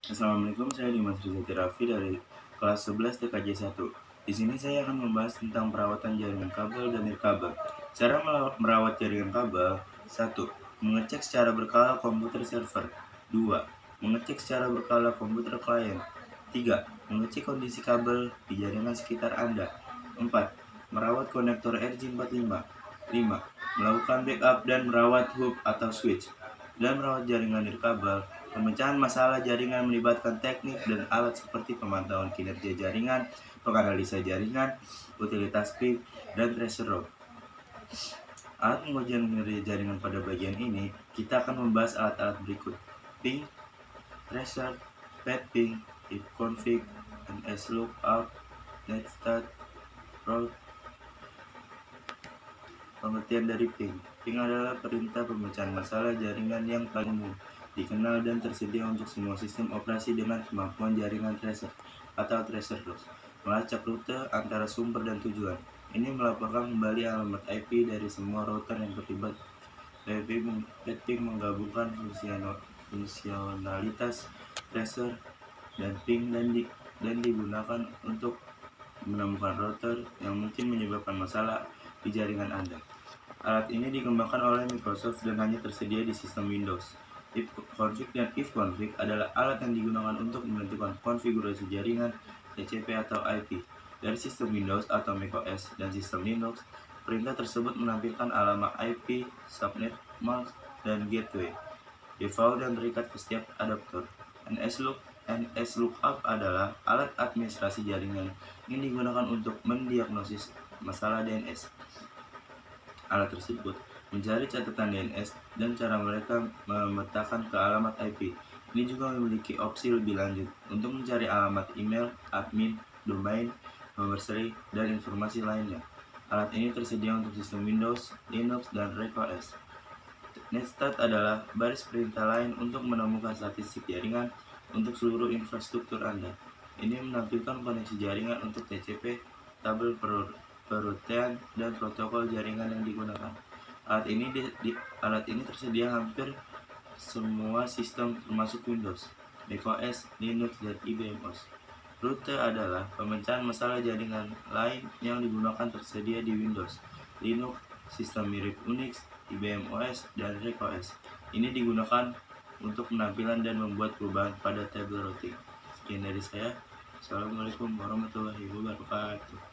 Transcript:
Assalamualaikum, saya Dimas Rizky Raffi dari kelas 11 TKJ 1. Di sini saya akan membahas tentang perawatan jaringan kabel dan nirkabel. Cara merawat jaringan kabel: 1. Mengecek secara berkala komputer server. 2. Mengecek secara berkala komputer klien. 3. Mengecek kondisi kabel di jaringan sekitar Anda. 4. Merawat konektor RJ45. 5. Melakukan backup dan merawat hub atau switch. Dan merawat jaringan nirkabel. Pemecahan masalah jaringan melibatkan teknik dan alat seperti pemantauan kinerja jaringan, penganalisa jaringan, utilitas PIN, dan tracer route. Alat pengujian kinerja jaringan pada bagian ini, kita akan membahas alat-alat berikut: ping, tracer, ping, ifconfig, nslookup, netstat, route. Pengertian dari ping. Ping adalah perintah pemecahan masalah jaringan yang paling umum, dikenal dan tersedia untuk semua sistem operasi dengan kemampuan jaringan tracer atau tracer loss, melacak rute antara sumber dan tujuan. Ini melaporkan kembali alamat IP dari semua router yang terlibat. Ping menggabungkan fungsionalitas tracer dan ping dan digunakan untuk menemukan router yang mungkin menyebabkan masalah di jaringan Anda. Alat ini dikembangkan oleh Microsoft dan hanya tersedia di sistem Windows. Ifconfig dan ifconfig adalah alat yang digunakan untuk menentukan konfigurasi jaringan, TCP atau IP, dari sistem Windows atau macOS dan sistem Linux. Perintah tersebut menampilkan alamat IP, subnet, mask, dan gateway default yang terikat ke setiap adaptor. nslookup adalah alat administrasi jaringan yang digunakan untuk mendiagnosis masalah DNS. Alat tersebut mencari catatan DNS dan cara mereka memetakan ke alamat IP. Ini juga memiliki opsi lebih lanjut untuk mencari alamat email, admin, domain, nomor seri, dan informasi lainnya. Alat ini tersedia untuk sistem Windows, Linux, dan macOS. Netstat adalah baris perintah lain untuk menemukan statistik jaringan untuk seluruh infrastruktur Anda. Ini menampilkan koneksi jaringan untuk TCP, tabel perutian, dan protokol jaringan yang digunakan. Alat ini tersedia hampir semua sistem termasuk Windows, macOS, Linux, dan IBM-OS. Rute adalah pemecahan masalah jaringan lain yang digunakan tersedia di Windows, Linux, sistem mirip Unix, IBM-OS, dan RegOS. Ini digunakan untuk penampilan dan membuat perubahan pada tabel routing. Sekian dari saya. Assalamualaikum warahmatullahi wabarakatuh.